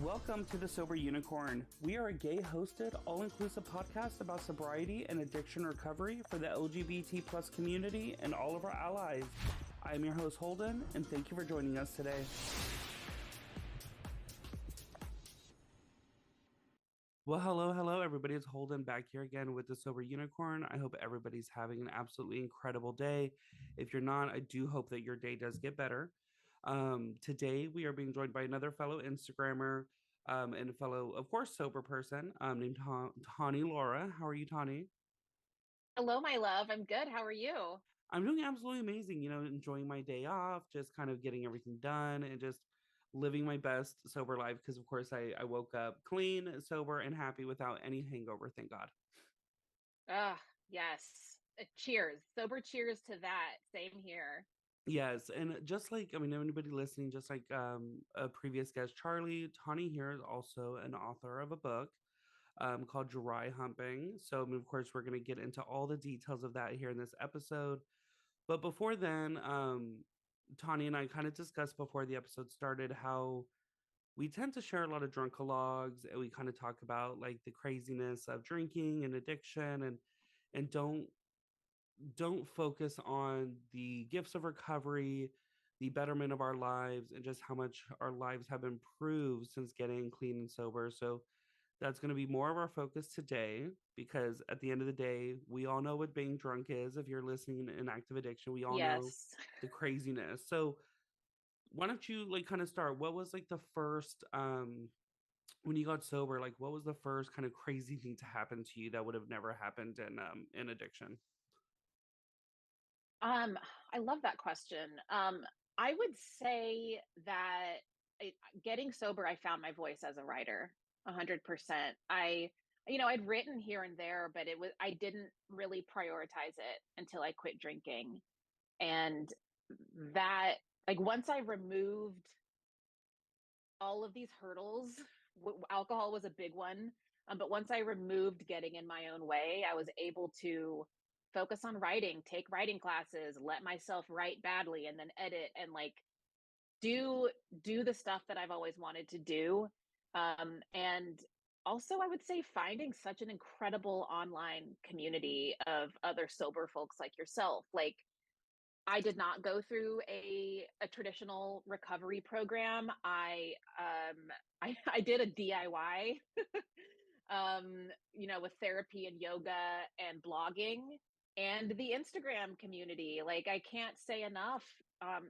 Welcome to the Sober Unicorn. We are a gay-hosted, all-inclusive podcast about sobriety and addiction recovery for the LGBT plus community and all of our allies. I am your host, Holden, and thank you for joining us today. Well, hello, everybody. It's Holden back here again with the Sober Unicorn. I hope everybody's having an absolutely incredible day. If you're not, I do hope that your day does get better. Today, we are being joined by another fellow Instagrammer and a fellow, of course, sober person named Tawny Lara. How are you, Tawny? Hello, my love. I'm good. How are you? I'm doing absolutely amazing. Enjoying my day off, just kind of getting everything done and just living my best sober life. Because, of course, I woke up clean, sober, and happy without any hangover. Thank God. Ah, yes. Cheers. Sober cheers to that. Same here. Yes, and just like anybody listening, just like a previous guest, Charlie, Tawny here is also an author of a book called Dry Humping. So, of course, we're going to get into all the details of that here in this episode. But before then, Tawny and I kind of discussed before the episode started how we tend to share a lot of drunkalogs, and we kind of talk about like the craziness of drinking and addiction, and don't focus on the gifts of recovery, the betterment of our lives, and just how much our lives have improved since getting clean and sober. So that's going to be more of our focus today because at the end of the day, we all know what being drunk is. If you're listening in active addiction, we all know Yes. the craziness. So why don't you like kind of start? What was like the first when you got sober, like what was the first kind of crazy thing to happen to you that would have never happened in addiction? Um, I love that question. I would say that I, getting sober, I found my voice as a writer, 100%. I'd written here and there, but I didn't really prioritize it until I quit drinking. And that, like, once I removed all of these hurdles. Alcohol was a big one. But once I removed getting in my own way, I was able to focus on writing, take writing classes, let myself write badly, and then edit and like do do the stuff that I've always wanted to do. And also, I would say finding such an incredible online community of other sober folks like yourself. Like I did not go through a traditional recovery program. I did a DIY, with therapy and yoga and blogging and the Instagram community. Like I can't say enough.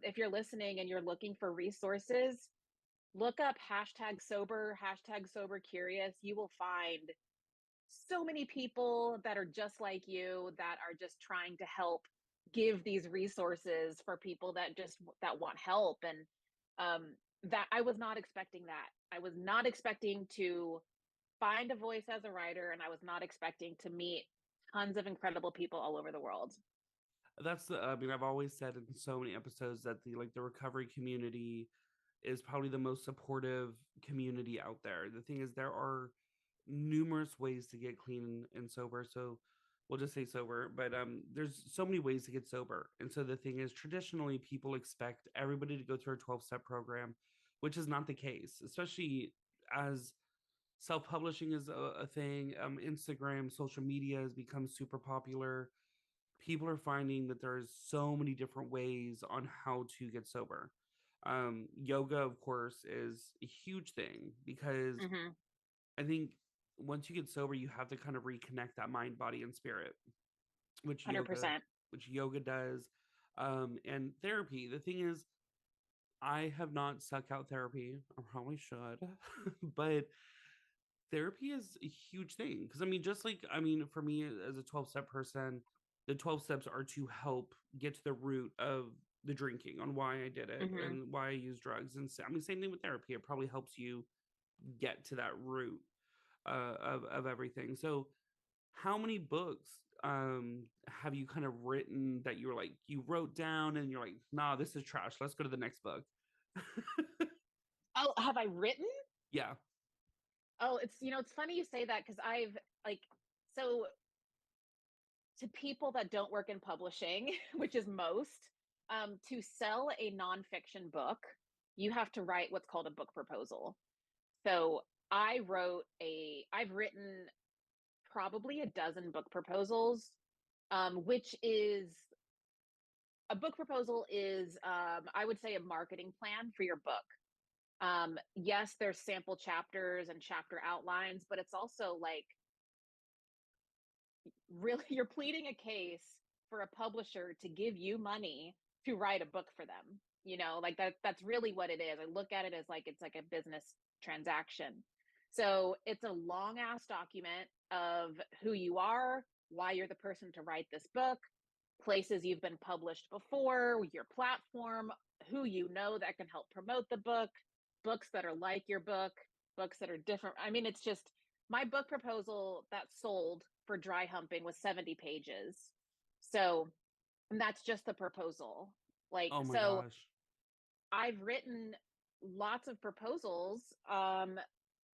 If you're listening and you're looking for resources, look up hashtag sober curious. You will find so many people that are just like you that are just trying to help give these resources for people that want help. And that I was not expecting that. I was not expecting to find a voice as a writer, and I was not expecting to meet tons of incredible people all over the world. I've always said in so many episodes that the recovery community is probably the most supportive community out there. The thing is, there are numerous ways to get clean and sober. So we'll just say sober, but there's so many ways to get sober. And so the thing is, traditionally, people expect everybody to go through a 12-step program, which is not the case, especially as self-publishing is a thing. Instagram, social media has become super popular. People are finding that there's so many different ways on how to get sober. Yoga, of course, is a huge thing because Mm-hmm. I think once you get sober, you have to kind of reconnect that mind, body, and spirit, which yoga, 100%. which yoga does. And therapy. The thing is, I have not suck out therapy. I probably should, but therapy is a huge thing because just like for me as a 12-step person, the 12 steps are to help get to the root of the drinking on why I did it Mm-hmm. and why I use drugs. And same thing with therapy. It probably helps you get to that root of everything. So, how many books have you kind of written that you were like you wrote down and you're like, nah, this is trash. Let's go to the next book. Oh, have I written? Yeah. Oh, it's funny you say that because I've like so to people that don't work in publishing, which is most, to sell a nonfiction book, you have to write what's called a book proposal. So I've written probably a dozen book proposals, which is a book proposal is, I would say, a marketing plan for your book. Yes, there's sample chapters and chapter outlines, but it's also like really you're pleading a case for a publisher to give you money to write a book for them. Like that's really what it is. I look at it as like it's like a business transaction. So it's a long ass document of who you are, why you're the person to write this book, places you've been published before, your platform, who you know that can help promote the book, books that are like your book, books that are different. I mean, it's just my book proposal that sold for Dry Humping was 70 pages. So, and that's just the proposal. Oh my So gosh. I've written lots of proposals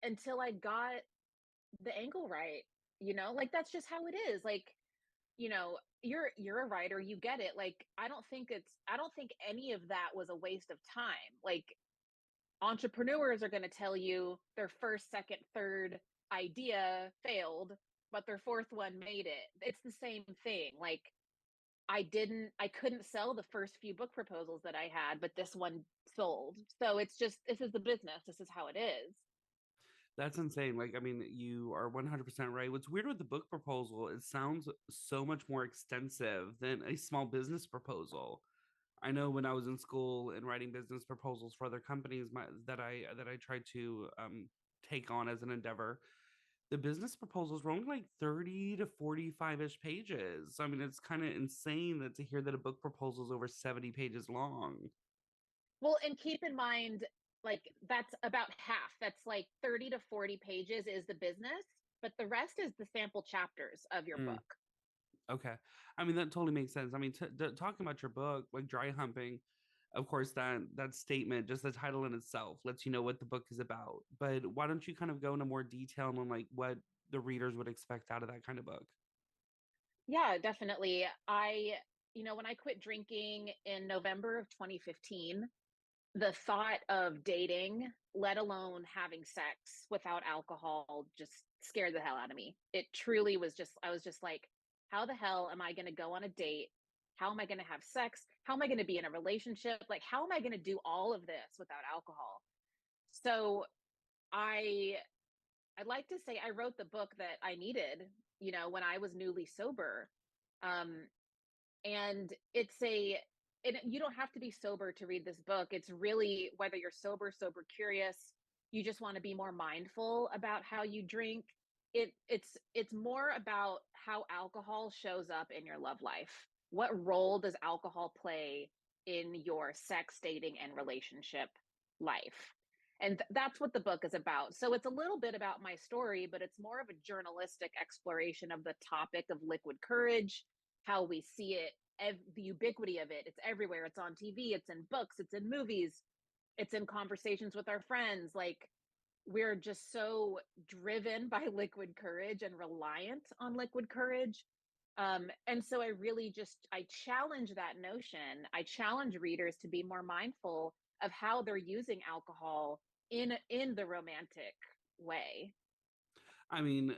until I got the angle right. Like that's just how it is. Like, you're a writer, you get it. Like I don't think any of that was a waste of time. Like entrepreneurs are going to tell you their first, second, third idea failed, but their fourth one made it. It's the same thing. Like I couldn't sell the first few book proposals that I had, but this one sold. So it's just, this is the business. This is how it is. That's insane. Like, I mean, you are 100% right. What's weird with the book proposal, it sounds so much more extensive than a small business proposal. I know when I was in school and writing business proposals for other companies that I tried to take on as an endeavor, the business proposals were only like 30 to 45-ish pages. I mean, it's kind of insane that to hear that a book proposal is over 70 pages long. Well, and keep in mind, like that's about half. That's like 30 to 40 pages is the business, but the rest is the sample chapters of your Mm, book. okay. I mean, that totally makes sense. I mean, talking about your book, like Dry Humping, of course, that statement, just the title in itself, lets you know what the book is about. But why don't you kind of go into more detail on like what the readers would expect out of that kind of book? Yeah, definitely. When I quit drinking in November of 2015, the thought of dating, let alone having sex without alcohol, just scared the hell out of me. It truly was just, I was just like, how the hell am I going to go on a date? How am I going to have sex? How am I going to be in a relationship? Like, how am I going to do all of this without alcohol? So I, I'd like to say I wrote the book that I needed, when I was newly sober. Um, and you don't have to be sober to read this book. It's really whether you're sober curious, you just want to be more mindful about how you drink. It's more about how alcohol shows up in your love life. What role does alcohol play in your sex, dating, and relationship life? And that's what the book is about. So it's a little bit about my story, but it's more of a journalistic exploration of the topic of liquid courage, how we see it, the ubiquity of it. It's everywhere. It's on TV, it's in books, it's in movies, it's in conversations with our friends. Like we're just so driven by liquid courage and reliant on liquid courage. And so I challenge that notion. I challenge readers to be more mindful of how they're using alcohol in the romantic way. I mean,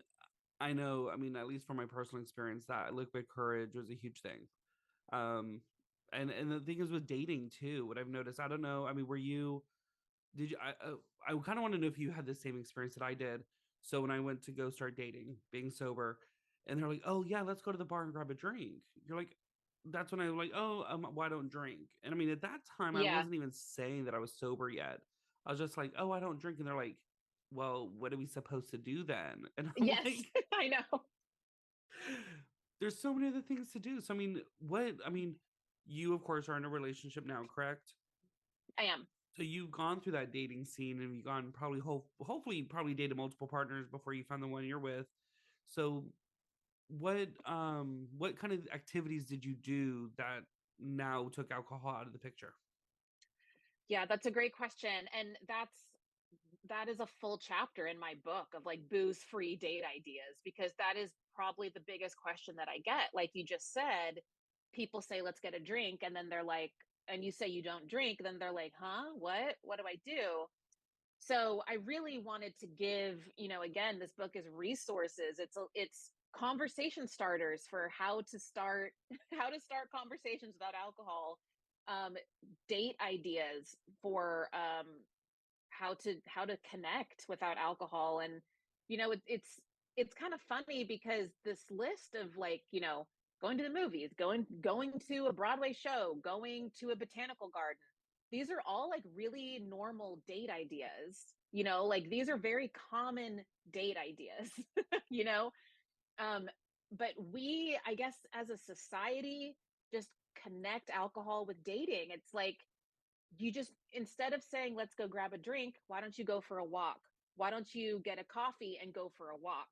I know, I mean, at least from my personal experience, that liquid courage was a huge thing. Um, and the thing is with dating too, what I've noticed, I don't know, I mean, were you did you I kind of want to know if you had the same experience that I did. So when I went to go start dating, being sober, and they're like, "Oh yeah, let's go to the bar and grab a drink." You're like, that's when I was like, "Oh, why don't drink?" And I mean, at that time, I Yeah. wasn't even saying that I was sober yet. I was just like, "Oh, I don't drink," and they're like, "Well, what are we supposed to do then?" And I'm Yes, like, I know. "There's so many other things to do." So I mean, what? I mean, you of course are in a relationship now, correct? I am. So you've gone through that dating scene and you've gone probably hopefully you probably dated multiple partners before you found the one you're with. So what kind of activities did you do that now took alcohol out of the picture? Yeah, that's a great question. And that is a full chapter in my book of like booze free date ideas, because that is probably the biggest question that I get. Like you just said, people say, let's get a drink. And then they're like, and you say you don't drink. Then they're like, huh? What do I do? So I really wanted to give, again, this book is resources. It's conversation starters for how to start how to start conversations without alcohol, um, date ideas for how to connect without alcohol. And it's kind of funny because this list of, like, going to the movies, going to a Broadway show, going to a botanical garden, these are all like really normal date ideas. Like, these are very common date ideas. you know um but we, I guess, as a society, just connect alcohol with dating. It's like, you just, instead of saying let's go grab a drink, why don't you go for a walk? Why don't you get a coffee and go for a walk?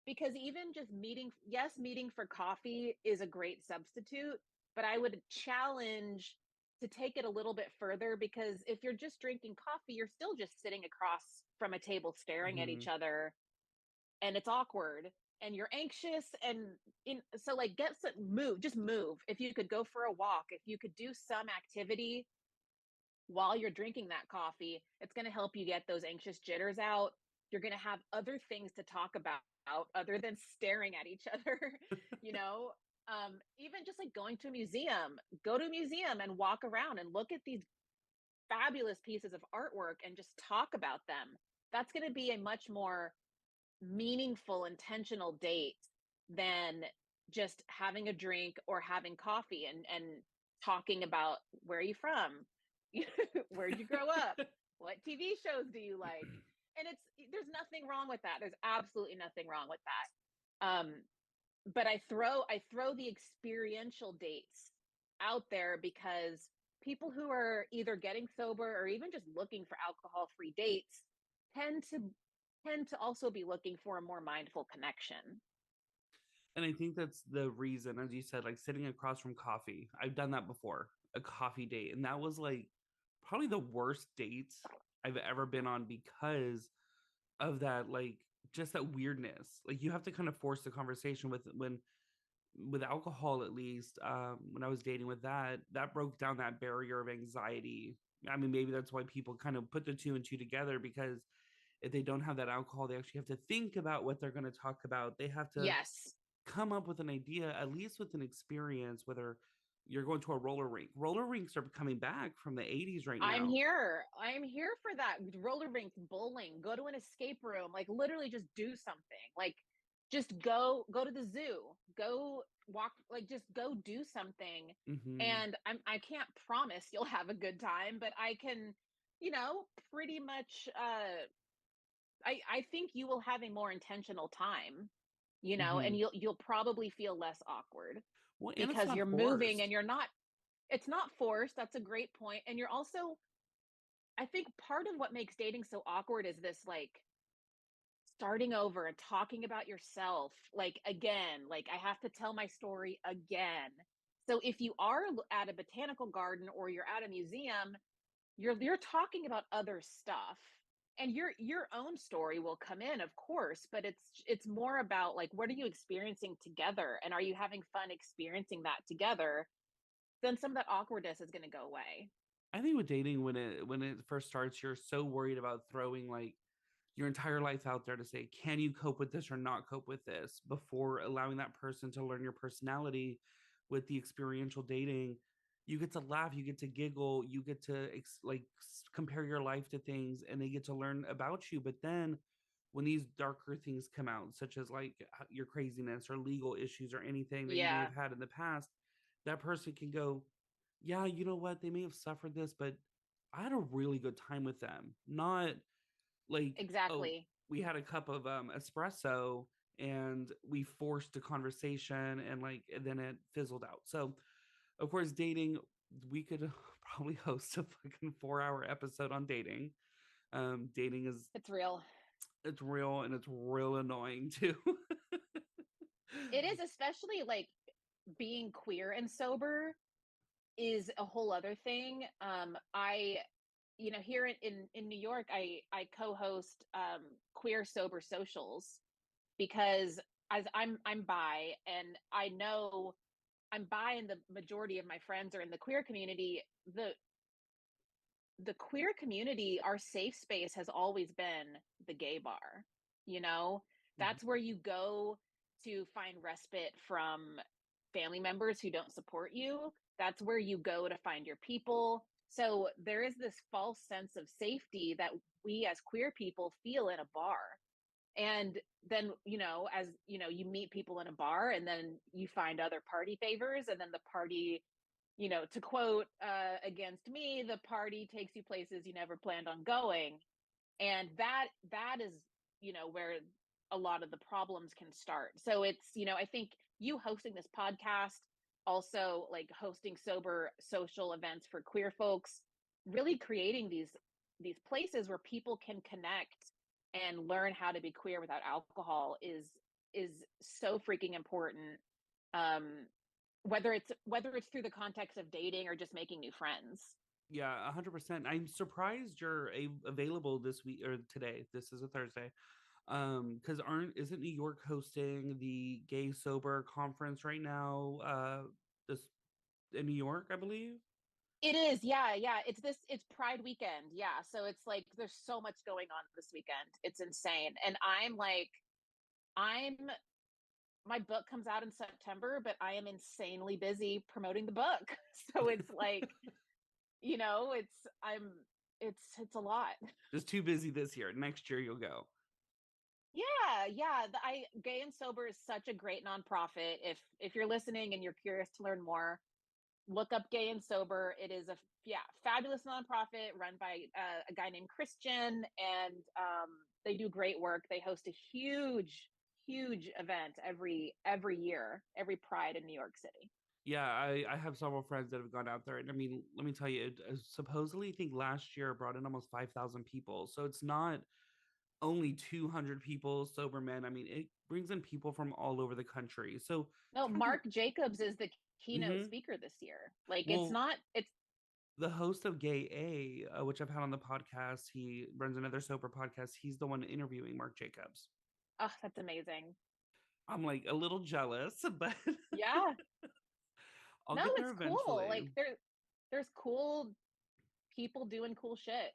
Because even just meeting, yes, meeting for coffee is a great substitute, but I would challenge to take it a little bit further, because if you're just drinking coffee, you're still just sitting across from a table staring at Hmm. each other, and it's awkward, and you're anxious, and so, like, get some move, just move. If you could go for a walk, if you could do some activity while you're drinking that coffee, it's going to help you get those anxious jitters out. You're going to have other things to talk about other than staring at each other. you know Even just like going to a museum, go to a museum and walk around and look at these fabulous pieces of artwork and just talk about them. That's going to be a much more meaningful, intentional date than just having a drink or having coffee and talking about, where are you from? Where'd you grow up? What TV shows do you like? And there's nothing wrong with that. There's absolutely nothing wrong with that. But I throw the experiential dates out there, because people who are either getting sober or even just looking for alcohol free dates tend to tend to also be looking for a more mindful connection. And I think that's the reason, as you said, like sitting across from coffee. I've done that before, a coffee date. And that was like probably the worst dates I've ever been on because of that, like just that weirdness. Like you have to kind of force the conversation with alcohol, at least. When I was dating with that broke down that barrier of anxiety. I mean, maybe that's why people kind of put the two and two together, because if they don't have that alcohol, they actually have to think about what they're going to talk about. They have to Yes, come up with an idea, at least with an experience, whether you're going to a roller rink. Roller rinks are coming back from the 80s right I'm now. here. I'm here for that. Roller rink, bowling, go to an escape room, like literally just do something. Like, just go to the zoo, go walk, like just go do something. Hmm. And I can't promise you'll have a good time, but I can, pretty much I think you will have a more intentional time, and Hmm. you'll probably feel less awkward Well, and it's because not you're moving and forced. you're not, it's not forced. That's a great point. And you're also, I think part of what makes dating so awkward is this, like, starting over and talking about yourself, like, again, like, I have to tell my story again. So if you are at a botanical garden or you're at a museum, you're talking about other stuff, and your own story will come in, of course, but it's more about, like, what are you experiencing together, and are you having fun experiencing that together? Then some of that awkwardness is going to go away. I think with dating, when it first starts, you're so worried about throwing like your entire life out there to say, can you cope with this or not cope with this, before allowing that person to learn your personality. With the experiential dating, you get to laugh, you get to giggle, you get to compare your life to things, and they get to learn about you. But then when these darker things come out, such as like your craziness or legal issues or anything that you may Yeah, have had in the past, that person can go, yeah, you know what, they may have suffered this, but I had a really good time with them. Not like, oh, exactly. we had a cup of espresso and we forced a conversation, and then it fizzled out. So of course, dating, we could probably host a fucking 4 hour episode on dating. Dating is, It's real. it's real, and it's real annoying too. It is, especially like being queer and sober is a whole other thing. I Here in New York, I co-host queer sober socials, because as I'm bi, and I know I'm bi, and the majority of my friends are in the queer community. The the queer community, our safe space has always been the gay bar. You know, Mhm. that's where you go to find respite from family members who don't support you. That's where you go to find your people. So there is this false sense of safety that we as queer people feel in a bar. And then, as you meet people in a bar and then you find other party favors, and then the party, to quote against me, the party takes you places you never planned on going. And that is, where a lot of the problems can start. So it's, I think you hosting this podcast, also like hosting sober social events for queer folks, really creating these places where people can connect and learn how to be queer without alcohol is so freaking important. um whether it's through the context of dating or just making new friends. Yeah, 100%. I'm surprised you're available this week or today. This is a Thursday. Because aren't isn't New York hosting the Gay Sober conference right now? This in New York, I believe. It is, yeah, yeah. It's Pride weekend, yeah. So it's like there's so much going on this weekend. It's insane. And I'm my book comes out in September, but I am insanely busy promoting the book. So it's like, it's a lot. Just too busy this year. Next year you'll go. Yeah, yeah. I Gay and Sober is such a great nonprofit. If you're listening and you're curious to learn more, look up Gay and Sober. It is a fabulous nonprofit run by a guy named Christian, and they do great work. They host a huge event every year, every Pride in New York City. Yeah, I have several friends that have gone out there, and I mean, let me tell you, supposedly, I think last year brought in almost 5,000 people. So it's not only 200 people sober men. I mean, it brings in people from all over the country. So No, talk Mark Jacobs is the keynote mm-hmm. speaker this year. Like it's Well, not it's the host of Gay A, which I've had on the podcast, he runs another sober podcast. He's the one interviewing Mark Jacobs. oh, that's amazing. I'm like a little jealous, but Yeah. I'll No, get there it's cool. eventually. Like there's cool people doing cool shit.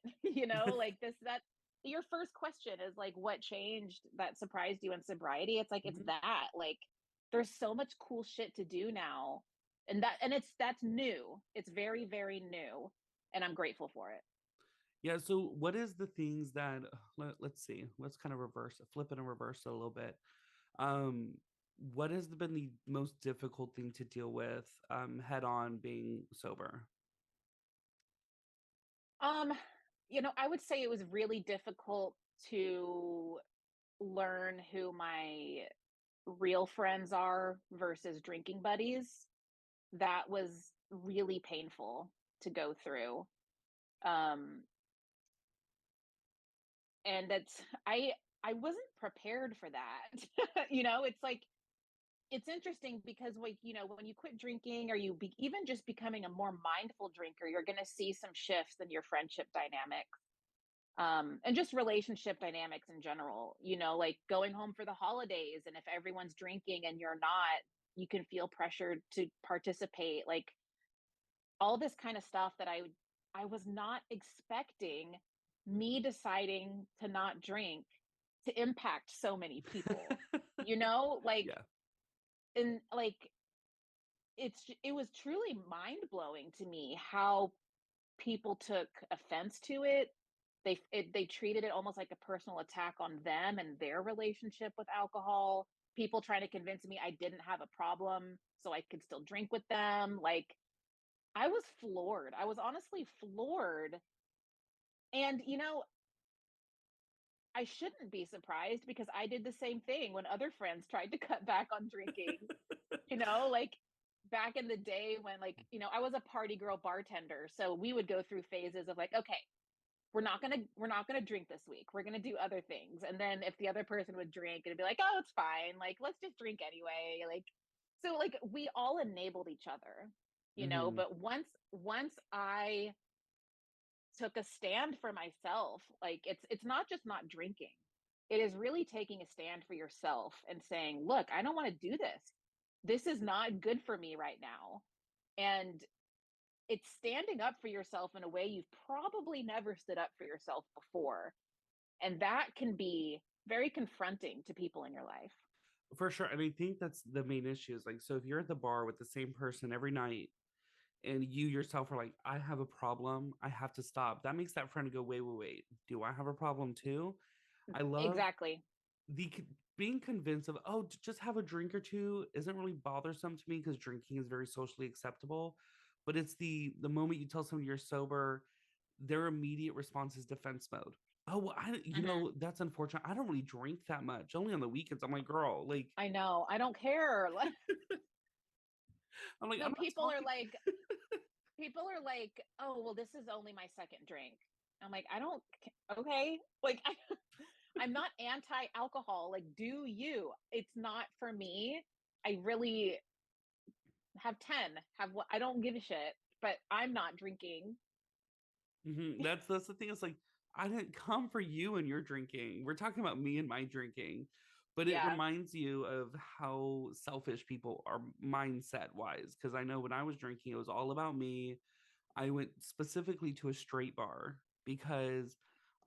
Like that your first question is like what changed that surprised you in sobriety? It's like it's Mhm. that. Like there's so much cool shit to do now. And that's new. It's very, very new. And I'm grateful for it. Yeah. So, what is the things that let's see? Let's kind of flip it and reverse it a little bit. Um, what has been the most difficult thing to deal with head on being sober? Um, I would say it was really difficult to learn who my real friends are versus drinking buddies. That was really painful to go through. Um, and that's I wasn't prepared for that. It's like it's interesting because like, when you quit drinking or even just becoming a more mindful drinker, you're going to see some shifts in your friendship dynamics. And just relationship dynamics in general, like going home for the holidays, and if everyone's drinking and you're not, you can feel pressured to participate, like all this kind of stuff that I was not expecting, me deciding to not drink to impact so many people, like, Yeah. and like it was truly mind-blowing to me how people took offense to it. They treated it almost like a personal attack on them and their relationship with alcohol. People trying to convince me I didn't have a problem so I could still drink with them. Like I was floored. I was honestly floored. And I shouldn't be surprised because I did the same thing when other friends tried to cut back on drinking. Like back in the day when, like, I was a party girl bartender, so we would go through phases of like, okay, we're not gonna drink this week. We're gonna do other things. And then if the other person would drink, it'd be like, oh, it's fine. Like, let's just drink anyway. Like, so like we all enabled each other, Hmm. but once I took a stand for myself, like it's not just not drinking. It is really taking a stand for yourself and saying, look, I don't want to do this. This is not good for me right now. And it's standing up for yourself in a way you've probably never stood up for yourself before. And that can be very confronting to people in your life. For sure. And I think that's the main issue is like, so if you're at the bar with the same person every night and you yourself are like, I have a problem, I have to stop, that makes that friend go, wait, wait, wait, do I have a problem too? I love Exactly. the being convinced of, oh, just have a drink or two isn't really bothersome to me because drinking is very socially acceptable. But it's the moment you tell someone you're sober, their immediate response is defense mode. Oh, well, Hmm. that's unfortunate. I don't really drink that much, only on the weekends. I'm like, girl, like, I know. I don't care. Like, I'm like, I'm no, not talking. people are like, oh, well, this is only my second drink. I'm like, I don't, okay. Like, I'm not anti alcohol. Like, do you? It's not for me. I really have 10, have what, I don't give a shit, but I'm not drinking. That's the thing. It's like I didn't come for you and your drinking. We're talking about me and my drinking, but it Yeah. reminds you of how selfish people are mindset wise. Because I know when I was drinking, it was all about me. I went specifically to a straight bar because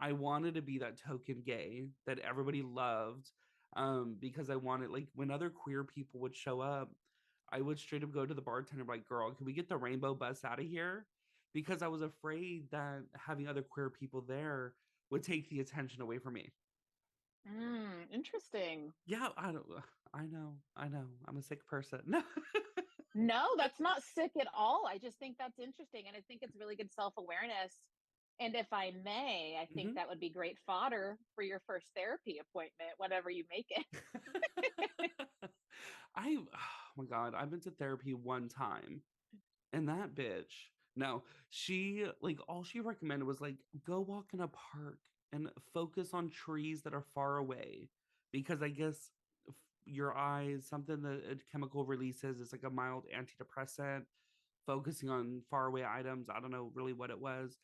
I wanted to be that token gay that everybody loved. Because I wanted, like, when other queer people would show up, I would straight up go to the bartender, like, girl, can we get the rainbow bus out of here? Because I was afraid that having other queer people there would take the attention away from me. Interesting. Yeah, I know. I'm a sick person. No, that's not sick at all. I just think that's interesting. And I think it's really good self awareness. And if I may, I think Mhm. that would be great fodder for your first therapy appointment, whatever you make it. Oh my God, I've been to therapy one time. And that bitch, no, she like all she recommended was like go walk in a park and focus on trees that are far away because I guess your eyes, something that a chemical releases is like a mild antidepressant, focusing on far away items. I don't know really what it was,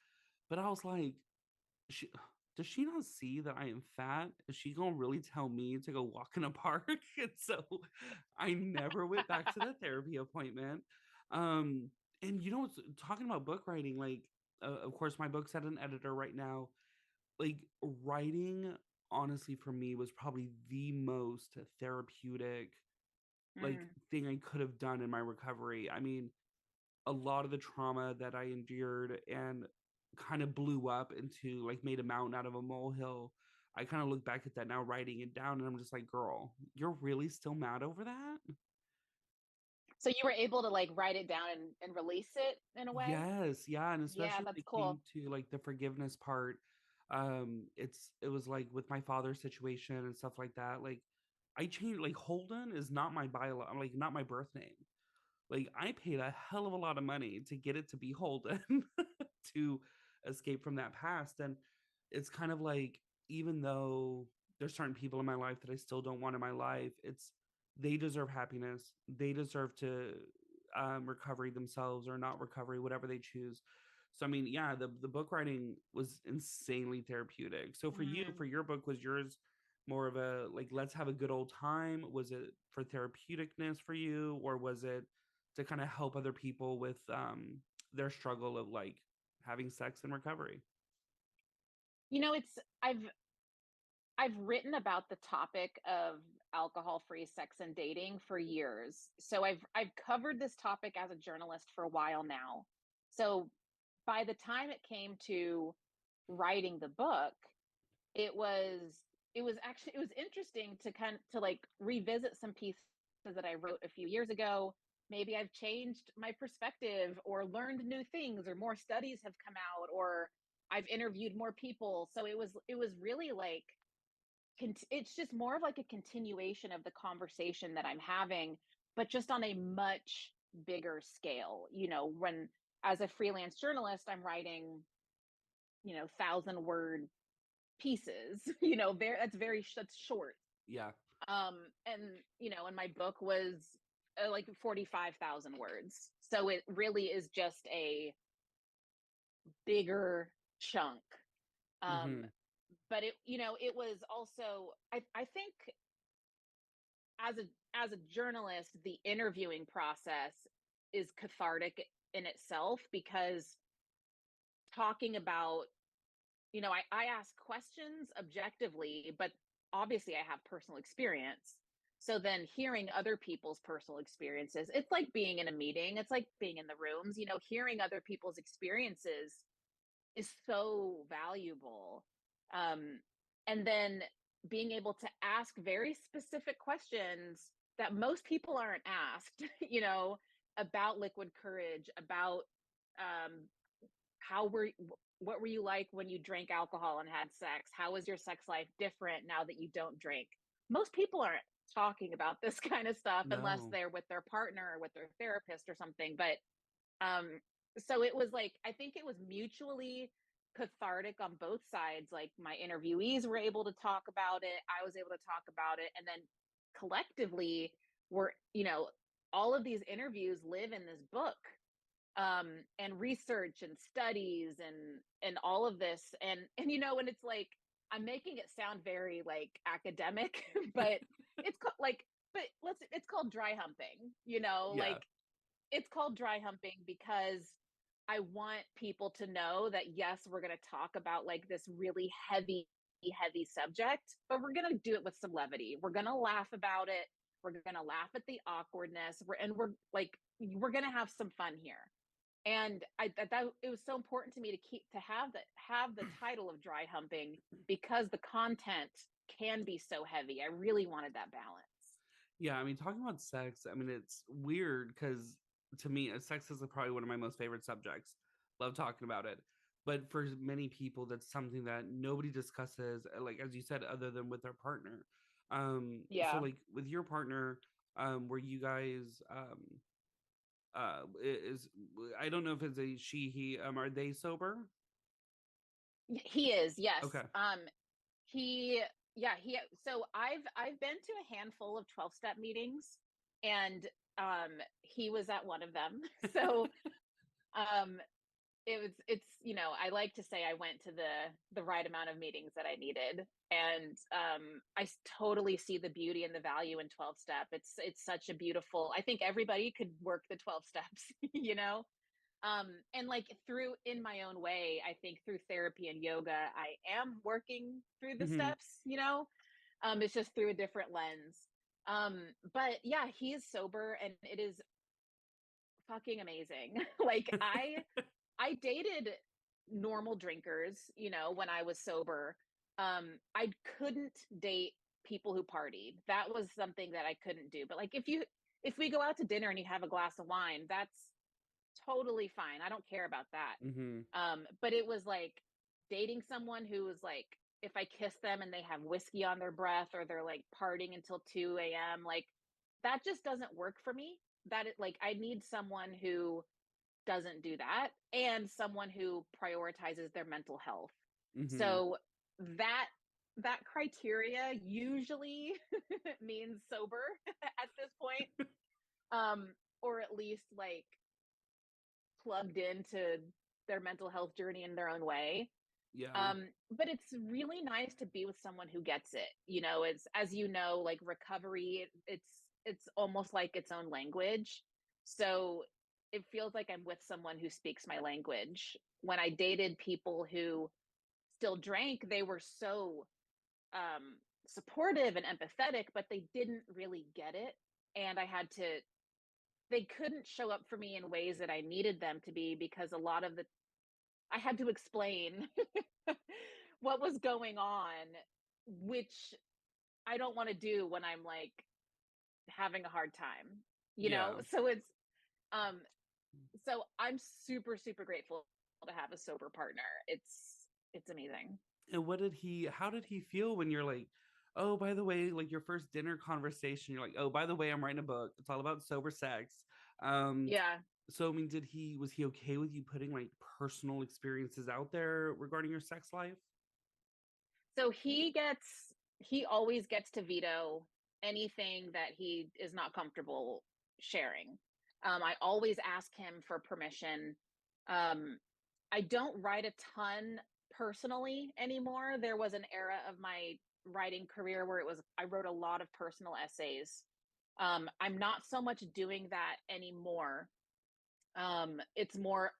but I was like, she does she not see that I am fat? Is she gonna really tell me to go walk in a park? And so I never went back to the therapy appointment. Um, and talking about book writing, like of course my book's at an editor right now. Like writing, honestly, for me was probably the most therapeutic like Mm. thing I could have done in my recovery. I mean, a lot of the trauma that I endured and kind of blew up into like made a mountain out of a molehill. I kind of look back at that now, writing it down, and I'm just like, girl, you're really still mad over that? So you were able to like write it down and release it in a way? Yes, yeah, and Yeah, especially when that's it came cool. to like the forgiveness part, it was like with my father's situation and stuff like that. Like, I changed. Like Holden is not my like not my birth name. Like I paid a hell of a lot of money to get it to be Holden to escape from that past. And it's kind of like, even though there's certain people in my life that I still don't want in my life, it's they deserve happiness. They deserve to recovery themselves or not recovery, whatever they choose. So I mean, yeah, the book writing was insanely therapeutic. So for you, Mm. for your book, was yours more of a like let's have a good old time? Was it for therapeuticness for you, or was it to kind of help other people with their struggle of like having sex and recovery? You know, it's I've written about the topic of alcohol-free sex and dating for years. So I've covered this topic as a journalist for a while now. So by the time it came to writing the book, it was it was interesting to like revisit some pieces that I wrote a few years ago. Maybe I've changed my perspective or learned new things or more studies have come out or I've interviewed more people. So it was really like it's just more of like a continuation of the conversation that I'm having, but just on a much bigger scale. You know, when as a freelance journalist, I'm writing, 1,000 word pieces, that's short. Yeah. Um, and and my book was like 45,000 words. So it really is just a bigger chunk. Um, Hmm. but it was also I think as a journalist, the interviewing process is cathartic in itself, because talking about, I ask questions objectively, but obviously I have personal experience. So then hearing other people's personal experiences, it's like being in a meeting, it's like being in the rooms, hearing other people's experiences is so valuable. Um, and then being able to ask very specific questions that most people aren't asked, about liquid courage, about um, how were what were you like when you drank alcohol and had sex? How is your sex life different now that you don't drink? Most people aren't talking about this kind of stuff unless No. they're with their partner or with their therapist or something. But um, so it was like, I think it was mutually cathartic on both sides. Like my interviewees were able to talk about it, I was able to talk about it, and then collectively, we're, all of these interviews live in this book, and research and studies and all of this, and it's like I'm making it sound very like academic, but it's called dry humping, Yeah. like it's called dry humping because I want people to know that yes, we're going to talk about like this really heavy subject, but we're going to do it with some levity. We're going to laugh about it. We're going to laugh at the awkwardness. We're going to have some fun here. And that it was so important to me to have the title of dry humping, because the content can be so heavy. I really wanted that balance. Yeah, I mean, talking about sex, I mean, it's weird because to me, sex is probably one of my most favorite subjects. Love talking about it. But for many people, that's something that nobody discusses, like as you said, other than with their partner. So Yeah. like with your partner, were you guys is I don't know if it's a she, he, are they sober? He is, yes. Okay. He yeah, so I've been to a handful of 12-step meetings, and he was at one of them. So um I like to say I went to the right amount of meetings that I needed. And totally see the beauty and the value in 12 step. It's such a beautiful, I think everybody could work the 12 steps, and like through in my own way, I think through therapy and yoga I am working through the Hmm. steps, it's just through a different lens. But yeah, he is sober and it is fucking amazing. Like I dated normal drinkers, when I was sober. I couldn't date people who partied. That was something that I couldn't do. But like if we go out to dinner and you have a glass of wine, that's totally fine. I don't care about that. Hmm. But it was like dating someone who was like, if I kiss them and they have whiskey on their breath or they're like partying until 2 a.m., like that just doesn't work for me. Like I need someone who doesn't do that and someone who prioritizes their mental health. Hmm. So that that criteria usually means sober at this point, or at least like plugged into their mental health journey in their own way. Yeah. But it's really nice to be with someone who gets it. It's, as like recovery, it's almost like its own language. So it feels like I'm with someone who speaks my language. When I dated people who still drank, they were so supportive and empathetic, but they didn't really get it. And they couldn't show up for me in ways that I needed them to be, because a lot of I had to explain what was going on, which I don't want to do when I'm like having a hard time, Yeah. So um so I'm super super grateful to have a sober partner. It's amazing. And how did he feel when you're like, oh, by the way, like your first dinner conversation, you're like, oh, by the way, I'm writing a book. It's all about sober sex. Um, Yeah. so I mean, was he okay with you putting like personal experiences out there regarding your sex life? So he always gets to veto anything that he is not comfortable sharing. I always ask him for permission. Um, I don't write a ton personally anymore. There was an era of my writing career where I wrote a lot of personal essays. I'm not so much doing that anymore. It's more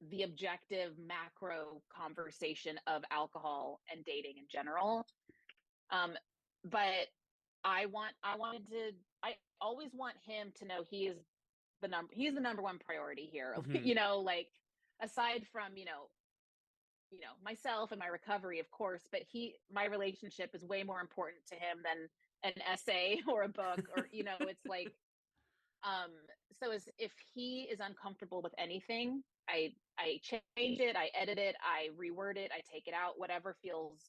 the objective macro conversation of alcohol and dating in general. Um, but I always want him to know he's the number one priority here. Hmm. Like aside from, myself and my recovery, of course, but my relationship is way more important to him than an essay or a book or, it's like, um, so as if he is uncomfortable with anything, I change it, I edit it, I reword it, I take it out, whatever feels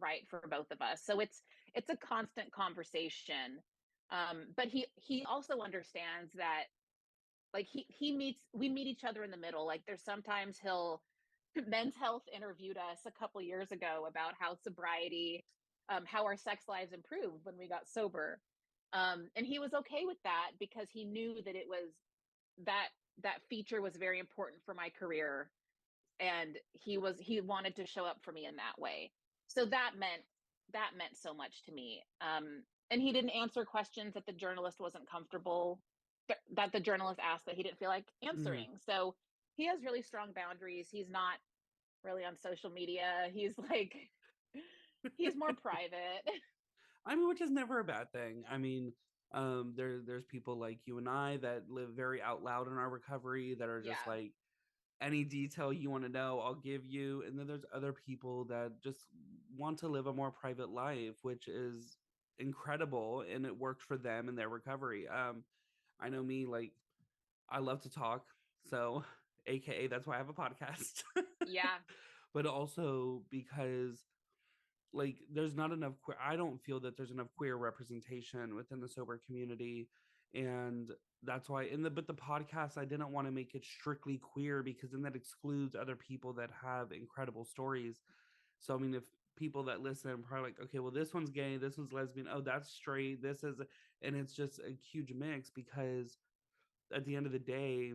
right for both of us. So it's a constant conversation. But he also understands that like we meet each other in the middle. Like there's sometimes he'll Men's Health interviewed us a couple years ago about how sobriety, how our sex lives improved when we got sober. And he was okay with that because he knew that it was that that feature was very important for my career, and he wanted to show up for me in that way. So that meant so much to me. And he didn't answer questions that the journalist wasn't comfortable that the journalist asked that he didn't feel like Hmm. answering. So he has really strong boundaries. He's not really on social media. He's like he's more private. I mean, which is never a bad thing. I mean, there's people like you and I that live very out loud in our recovery that are just Yeah. like, any detail you want to know, I'll give you. And then there's other people that just want to live a more private life, which is incredible, and it worked for them in their recovery. I know me, like, I love to talk, so AKA that's why I have a podcast. Yeah. But also because like there's not enough queer, I don't feel that there's enough queer representation within the sober community. And that's why in the but the podcast I didn't want to make it strictly queer because then that excludes other people that have incredible stories. So I mean, if people that listen are probably like, okay, well, this one's gay, this one's lesbian, oh, that's straight, this is, and it's just a huge mix because at the end of the day,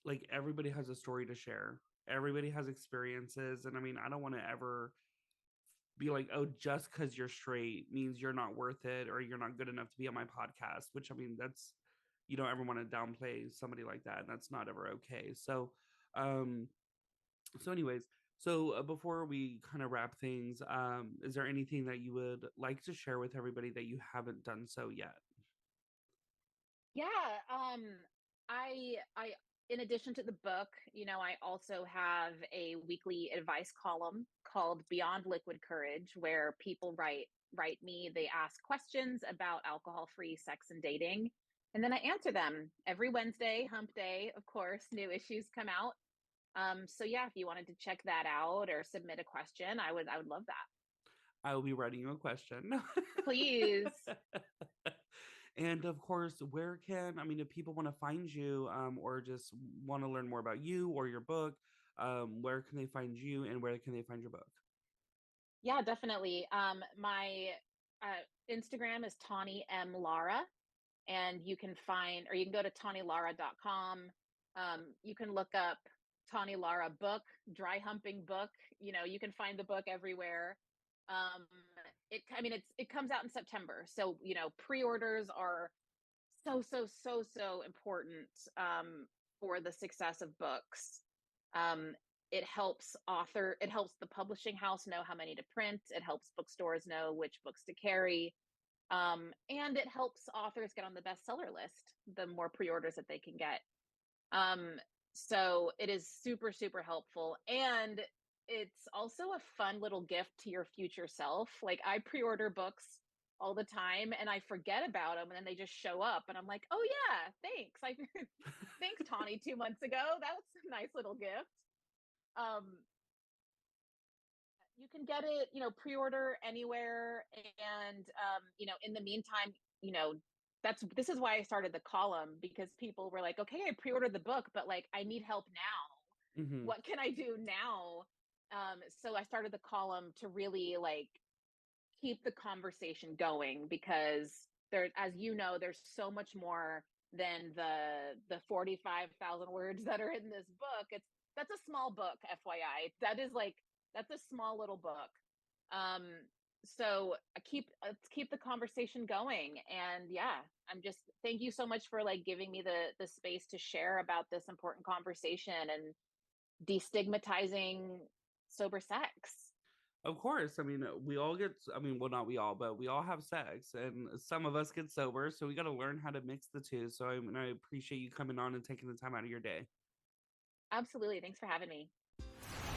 like everybody has a story to share, everybody has experiences. And I mean, I don't want to ever be like, oh, just because you're straight means you're not worth it or you're not good enough to be on my podcast, which I mean, that's, you don't ever want to downplay somebody like that. And that's not ever okay. Um, anyways, before we kind of wrap things, is there anything that you would like to share with everybody that you haven't done so yet? Yeah. I in addition to the book, I also have a weekly advice column called Beyond Liquid Courage, where people write me, they ask questions about alcohol-free sex and dating, and then I answer them every Wednesday, hump day, of course, new issues come out. So yeah, if you wanted to check that out or submit a question, I would love that. I will be writing you a question. Please. And of course, where can, I mean, if people want to find you, or just want to learn more about you or your book, where can they find you and where can they find your book? Yeah, definitely. My Instagram is Tawny M Lara, and you can go to tawnylara.com. You can look up Tawny Lara book, Dry Humping book. You can find the book everywhere. Um, it comes out in September, so pre-orders are so important, for the success of books. Um, it helps the publishing house know how many to print. It helps bookstores know which books to carry. And it helps authors get on the bestseller list, the more pre-orders that they can get. Um, so it is super helpful. And it's also a fun little gift to your future self. Like I pre-order books all the time and I forget about them and then they just show up and I'm like, oh yeah, thanks. Thanks, Tawny, 2 months ago. That was a nice little gift. Um, you can get it, pre-order anywhere. And, in the meantime, you know, this is why I started the column, because people were like, okay, I pre-ordered the book, but like, I need help now. Hmm. What can I do now? So I started the column to really like keep the conversation going, because as there's so much more than the 45,000 words that are in this book. That's a small book, FYI. That's a small little book. Um, So let's keep the conversation going. And yeah, I'm just thank you so much for like giving me the space to share about this important conversation and destigmatizing sober sex. Of course, I mean, we all get, I mean, well, not we all, but we all have sex, and some of us get sober, so we got to learn how to mix the two. So I appreciate you coming on and taking the time out of your day. Absolutely. Thanks for having me.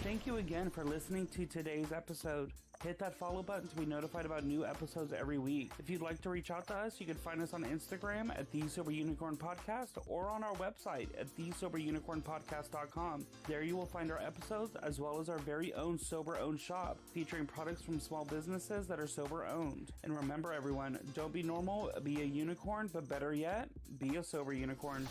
Thank you again for listening to today's episode. Hit that follow button to be notified about new episodes every week. If you'd like to reach out to us, you can find us on Instagram at The Sober Unicorn Podcast or on our website at thesoberunicornpodcast.com. There you will find our episodes as well as our very own sober-owned shop featuring products from small businesses that are sober-owned. And remember everyone, don't be normal, be a unicorn, but better yet, be a sober unicorn.